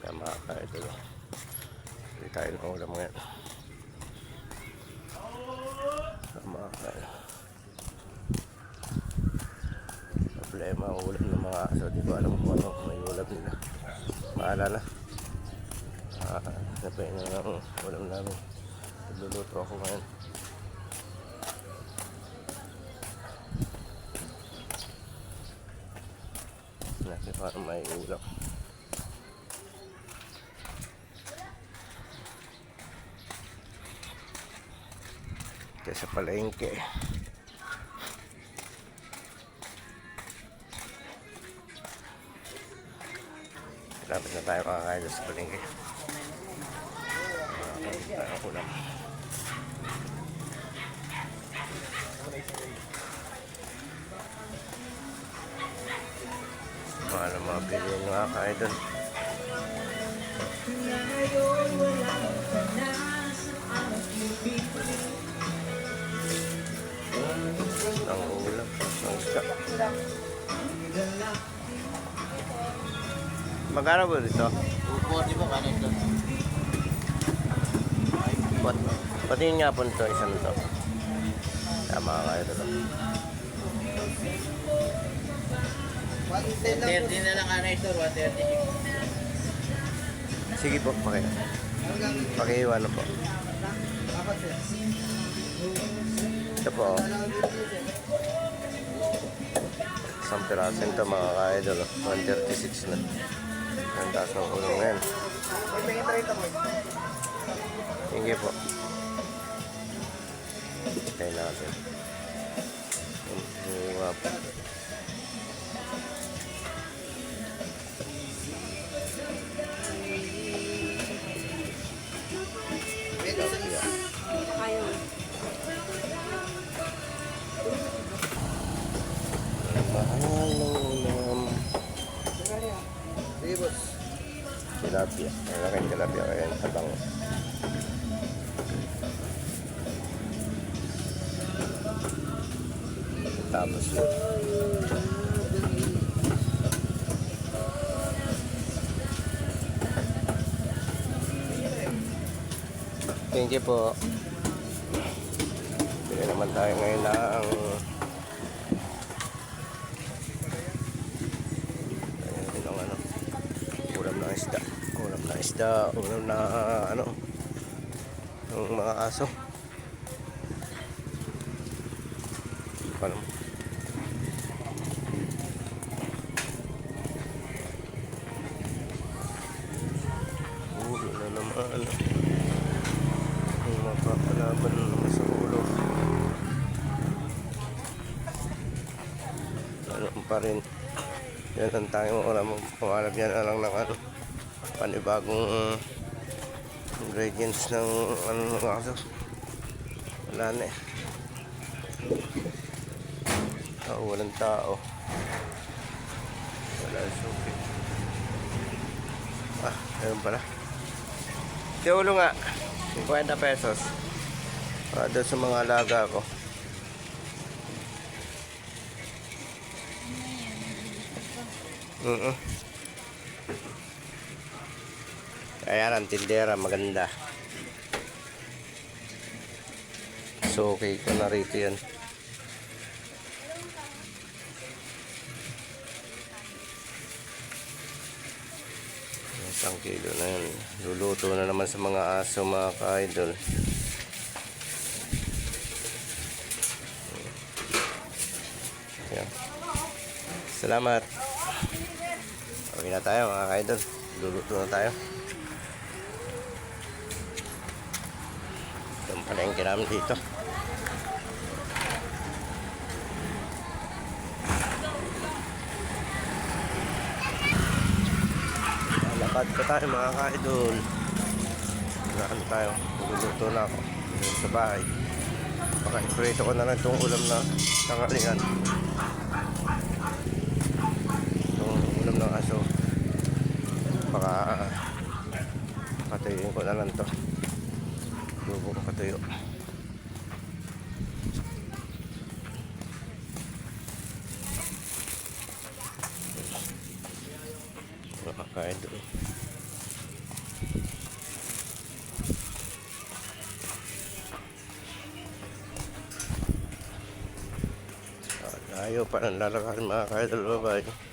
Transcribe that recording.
Kaya mga ka-idol, hindi tayo ng ulam ngayon. Mga ka-idol, problema ang ulam ng mga aso. Di ko alam kung ano may ulam nila. Maalala napain na ng ulam namin. Nagluluto ako ngayon. Natin parang may ulam. Kaya sa palengke, lapit na tayo makakain sa palengke. Tayo ulam. Mahal ang mga bilhin mga ka-idol. Ang ulam, ang isda. Magkano ba dito? Di ba kanin to? Patingin nga po nito, isang ito. Tama ka ito. 130 na lang anay store, 130. Sige po, pakiiwan po. Ito po. Isang piraso ito mga ka-idol. 136 na. Ang taas ng ulam ngayon. Sige po. Tayo natin. Hiwa po. Mahal ng ulam. Tilapia. Ang aking tilapia kaya yung tabang. Tapos yun. Thank you po. Bili naman tayo ngayon ng ulam na ano ng mga aso. Paano? Ulo na naman. Ang mapapalaban naman sa ulo. Ano pa rin. Yan ang tayong ulam. Pangalap yan lang ng ano. Panibagong ingredients ng ano ng aso. Wala na eh. Walang tao. Wala suki. Ayun pala. Tiulo nga 50 pesos para doon sa mga alaga ko. Ayan ang tindera, maganda. So okay ko na rito yan. Isang kilo na yan. Luluto na naman sa mga aso mga ka-idol. Yan. Salamat. Okay na tayo mga ka-idol. Luluto na tayo. Yung palengke namin dito. Lakad pa tayo mga ka-idol. Lakad tayo. Luluto na ako sa bahay. Baka iprito ko na lang itong ulam na tanghalian. Itong ulam ng aso. Baka patuyuin ko na lang ito. Lubo ko patuyo. Mga ka-idol. Ayaw pa ng lalakarin mga ka-idol. Bye-bye.